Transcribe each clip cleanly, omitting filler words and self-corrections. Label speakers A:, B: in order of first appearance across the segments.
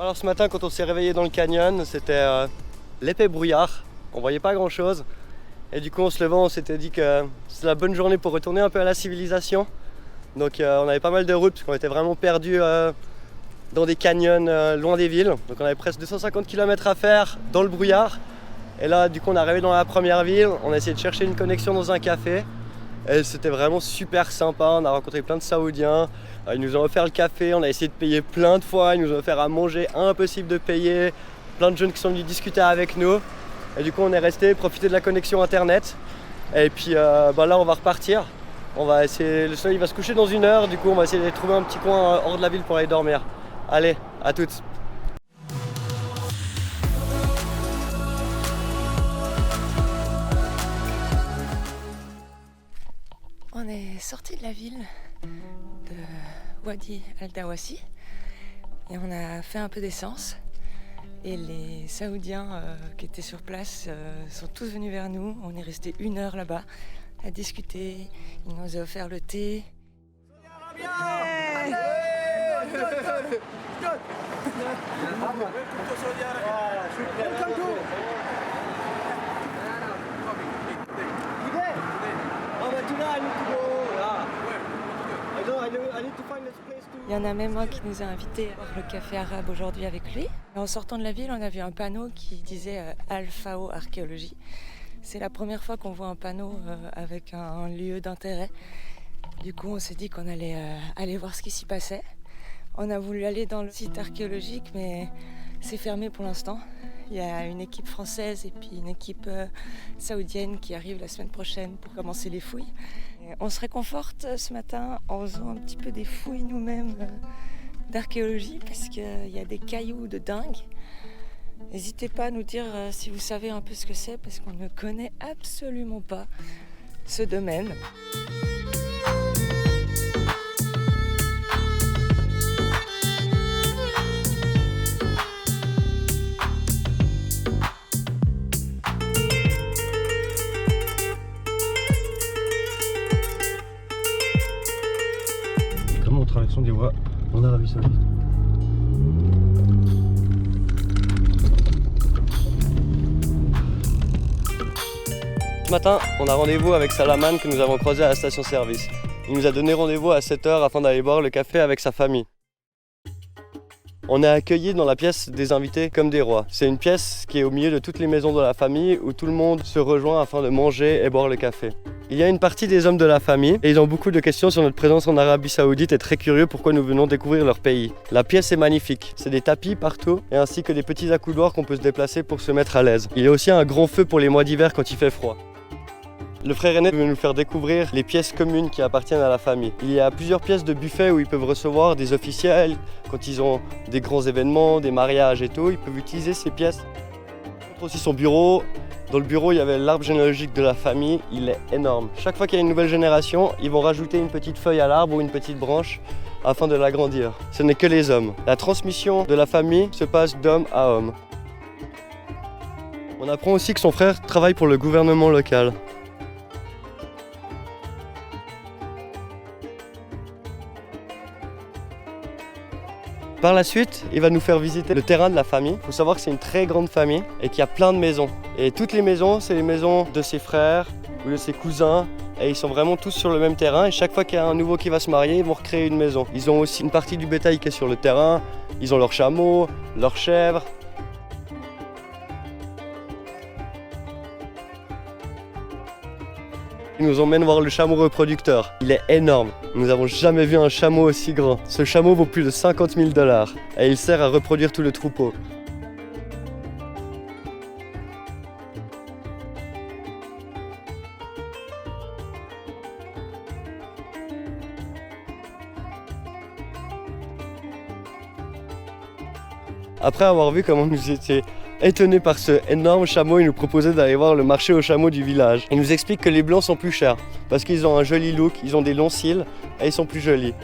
A: Alors ce matin quand on s'est réveillé dans le canyon, c'était l'épais brouillard, on voyait pas grand chose. Et du coup en se levant on s'était dit que c'était la bonne journée pour retourner un peu à la civilisation. Donc on avait pas mal de routes parce qu'on était vraiment perdus dans des canyons loin des villes. Donc on avait presque 250 km à faire dans le brouillard. Et là du coup on est arrivé dans la première ville, on a essayé de chercher une connexion dans un café. Et c'était vraiment super sympa, on a rencontré plein de Saoudiens. Ils nous ont offert le café, on a essayé de payer plein de fois, ils nous ont offert à manger, impossible de payer. Plein de jeunes qui sont venus discuter avec nous. Et du coup on est resté, profiter de la connexion internet. Et puis là on va repartir. On va essayer, le soleil va se coucher dans 1 heure, du coup on va essayer de trouver un petit coin hors de la ville pour aller dormir. Allez, à toutes.
B: On est sorti de la ville de Wadi Al-Dawasi et on a fait un peu d'essence. Et les Saoudiens qui étaient sur place sont tous venus vers nous. On est resté 1 heure là-bas à discuter. Ils nous ont offert le thé. Il y en a même un qui nous a invités à voir le café arabe aujourd'hui avec lui. En sortant de la ville, on a vu un panneau qui disait Al-Fao Archéologie. C'est la première fois qu'on voit un panneau avec un lieu d'intérêt. Du coup, on s'est dit qu'on allait aller voir ce qui s'y passait. On a voulu aller dans le site archéologique, mais c'est fermé pour l'instant. Il y a une équipe française et puis une équipe saoudienne qui arrive la semaine prochaine pour commencer les fouilles. Et on se réconforte ce matin en faisant un petit peu des fouilles nous-mêmes d'archéologie parce qu'il y a des cailloux de dingue. N'hésitez pas à nous dire si vous savez un peu ce que c'est parce qu'on ne connaît absolument pas ce domaine.
A: Vraiment en traversant des voies en Arabie Saoudite. Ce matin, on a rendez-vous avec Salaman que nous avons croisé à la station-service. Il nous a donné rendez-vous à 7 h afin d'aller boire le café avec sa famille. On est accueillis dans la pièce des invités comme des rois. C'est une pièce qui est au milieu de toutes les maisons de la famille où tout le monde se rejoint afin de manger et boire le café. Il y a une partie des hommes de la famille et ils ont beaucoup de questions sur notre présence en Arabie Saoudite et très curieux pourquoi nous venons découvrir leur pays. La pièce est magnifique, c'est des tapis partout et ainsi que des petits accoudoirs qu'on peut se déplacer pour se mettre à l'aise. Il y a aussi un grand feu pour les mois d'hiver quand il fait froid. Le frère aîné veut nous faire découvrir les pièces communes qui appartiennent à la famille. Il y a plusieurs pièces de buffet où ils peuvent recevoir des officiels quand ils ont des grands événements, des mariages et tout. Ils peuvent utiliser ces pièces. On montre aussi son bureau. Dans le bureau, il y avait l'arbre généalogique de la famille. Il est énorme. Chaque fois qu'il y a une nouvelle génération, ils vont rajouter une petite feuille à l'arbre ou une petite branche afin de l'agrandir. Ce n'est que les hommes. La transmission de la famille se passe d'homme à homme. On apprend aussi que son frère travaille pour le gouvernement local. Par la suite, il va nous faire visiter le terrain de la famille. Il faut savoir que c'est une très grande famille et qu'il y a plein de maisons. Et toutes les maisons, c'est les maisons de ses frères ou de ses cousins. Et ils sont vraiment tous sur le même terrain. Et chaque fois qu'il y a un nouveau qui va se marier, ils vont recréer une maison. Ils ont aussi une partie du bétail qui est sur le terrain. Ils ont leurs chameaux, leurs chèvres. Ils nous emmènent voir le chameau reproducteur. Il est énorme. Nous n'avons jamais vu un chameau aussi grand. Ce chameau vaut plus de 50 000 $ et il sert à reproduire tout le troupeau. Après avoir vu comment nous étions étonnés par ce énorme chameau, il nous proposait d'aller voir le marché aux chameaux du village. Il nous explique que les blancs sont plus chers parce qu'ils ont un joli look, ils ont des longs cils et ils sont plus jolis.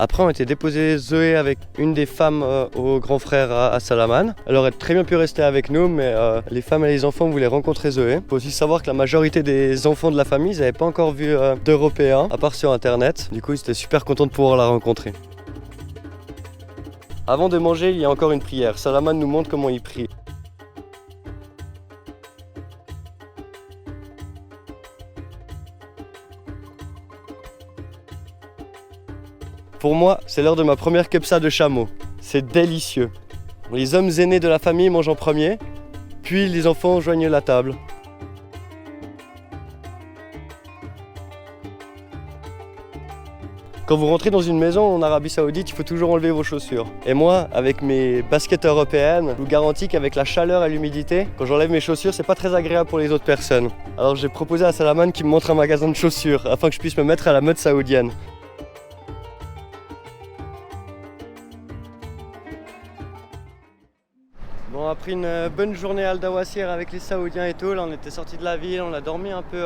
A: Après, on était déposé Zoé avec une des femmes au grand frère à Salamanque. Elle aurait très bien pu rester avec nous, mais les femmes et les enfants voulaient rencontrer Zoé. Il faut aussi savoir que la majorité des enfants de la famille, ils n'avaient pas encore vu d'Européens, à part sur Internet. Du coup, ils étaient super contents de pouvoir la rencontrer. Avant de manger, il y a encore une prière. Salamanque nous montre comment il prie. Pour moi, c'est l'heure de ma première kebsa de chameau. C'est délicieux. Les hommes aînés de la famille mangent en premier, puis les enfants joignent la table. Quand vous rentrez dans une maison en Arabie Saoudite, il faut toujours enlever vos chaussures. Et moi, avec mes baskets européennes, je vous garantis qu'avec la chaleur et l'humidité, quand j'enlève mes chaussures, c'est pas très agréable pour les autres personnes. Alors j'ai proposé à Salamanque qu'il me montre un magasin de chaussures, afin que je puisse me mettre à la mode saoudienne. Bon, après une bonne journée à Al Dawasir avec les Saoudiens et tout, là on était sortis de la ville, on a dormi un peu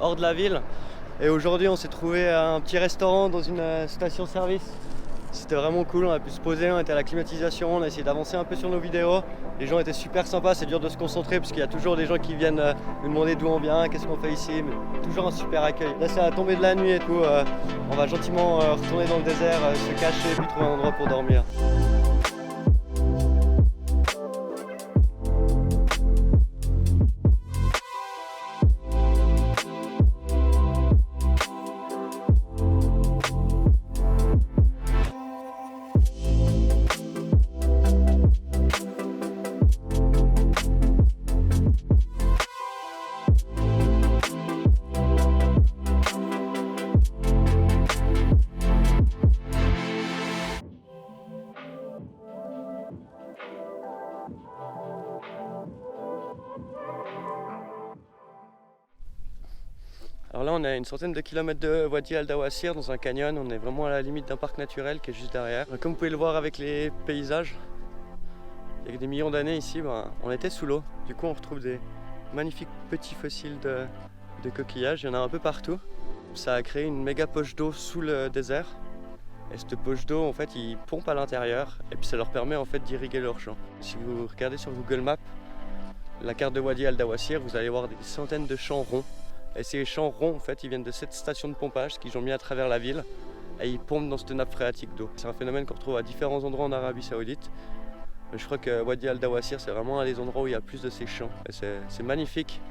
A: hors de la ville. Et aujourd'hui on s'est trouvé à un petit restaurant dans une station-service. C'était vraiment cool, on a pu se poser, on était à la climatisation, on a essayé d'avancer un peu sur nos vidéos. Les gens étaient super sympas, c'est dur de se concentrer parce qu'il y a toujours des gens qui viennent nous demander d'où on vient, qu'est-ce qu'on fait ici, mais toujours un super accueil. Là c'est à tomber de la nuit et tout, on va gentiment retourner dans le désert, se cacher puis trouver un endroit pour dormir. Alors là on est à une centaine de kilomètres de Wadi Al Dawasir dans un canyon, on est vraiment à la limite d'un parc naturel qui est juste derrière. Comme vous pouvez le voir avec les paysages, il y a des millions d'années ici, on était sous l'eau. Du coup on retrouve des magnifiques petits fossiles de coquillages, il y en a un peu partout. Ça a créé une méga poche d'eau sous le désert. Et cette poche d'eau en fait ils pompent à l'intérieur et puis ça leur permet en fait d'irriguer leurs champs. Si vous regardez sur Google Maps la carte de Wadi Al Dawasir, vous allez voir des centaines de champs ronds. Et ces champs ronds, en fait, ils viennent de cette station de pompage qu'ils ont mis à travers la ville et ils pompent dans cette nappe phréatique d'eau. C'est un phénomène qu'on retrouve à différents endroits en Arabie Saoudite. Mais je crois que Wadi Al Dawasir, c'est vraiment un des endroits où il y a plus de ces champs. Et c'est magnifique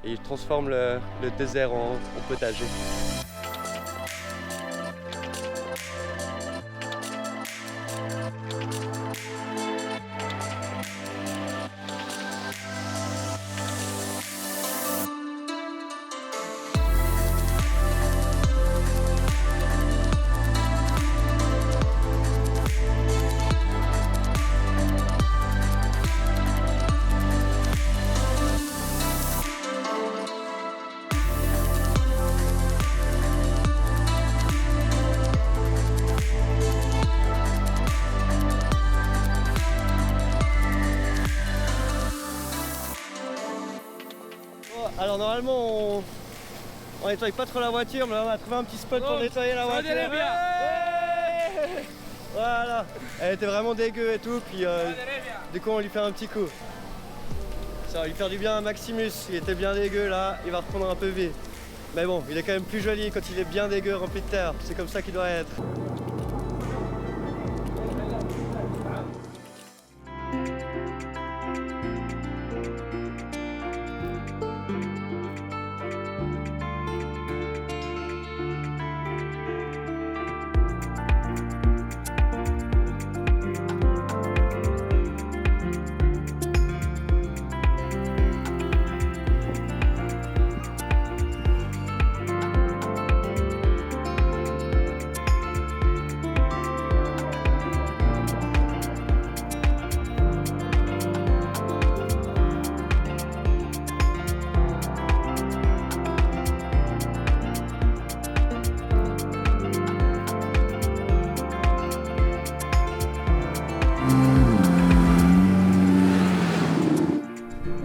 A: et ils transforment le désert en potager. Alors normalement on nettoie pas trop la voiture, mais là on a trouvé un petit spot pour nettoyer la voiture. Ouais, voilà, elle était vraiment dégueu et tout, puis du coup on lui fait un petit coup. Ça va lui faire du bien à Maximus, il était bien dégueu là, il va reprendre un peu vie. Mais bon, il est quand même plus joli quand il est bien dégueu, rempli de terre, c'est comme ça qu'il doit être.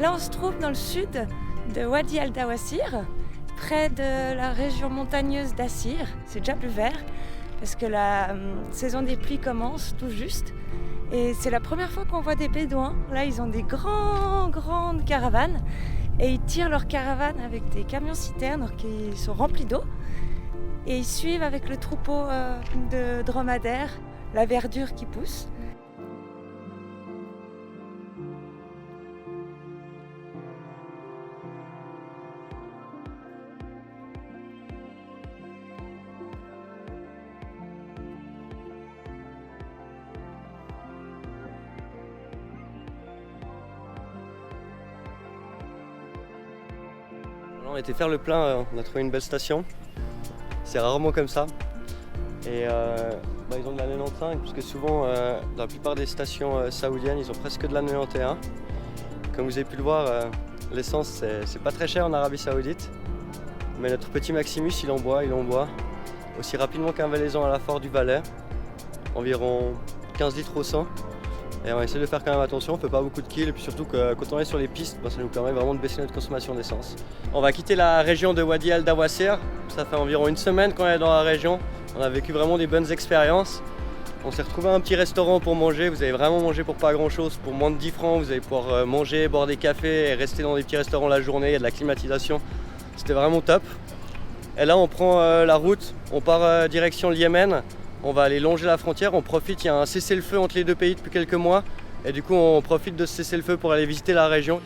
B: Là, on se trouve dans le sud de Wadi Al Dawasir, près de la région montagneuse d'Assir. C'est déjà plus vert. parce que la saison des pluies commence tout juste. Et c'est la première fois qu'on voit des bédouins. Là, ils ont des grandes caravanes et ils tirent leurs caravanes avec des camions-citernes qui sont remplis d'eau. Et ils suivent avec le troupeau de dromadaires la verdure qui pousse.
A: On a été faire le plein, on a trouvé une belle station. C'est rarement comme ça. Et ils ont de la 95, parce que souvent, dans la plupart des stations saoudiennes, ils ont presque de la 91. Comme vous avez pu le voir, l'essence, c'est pas très cher en Arabie Saoudite. Mais notre petit Maximus, il en boit aussi rapidement qu'un valaisan à la Fort du Valais, environ 15 litres au 100. Et on essaie de faire quand même attention, on ne fait pas beaucoup de kills, et puis surtout que quand on est sur les pistes, ça nous permet vraiment de baisser notre consommation d'essence. On va quitter la région de Wadi Al Dawassir, ça fait environ une semaine qu'on est dans la région, on a vécu vraiment des bonnes expériences. On s'est retrouvé à un petit restaurant pour manger, vous allez vraiment manger pour pas grand chose, pour moins de 10 francs, vous allez pouvoir manger, boire des cafés et rester dans des petits restaurants la journée, il y a de la climatisation, c'était vraiment top. Et là on prend la route, on part direction le Yémen. On va aller longer la frontière, on profite, il y a un cessez-le-feu entre les deux pays depuis quelques mois et du coup on profite de ce cessez-le-feu pour aller visiter la région.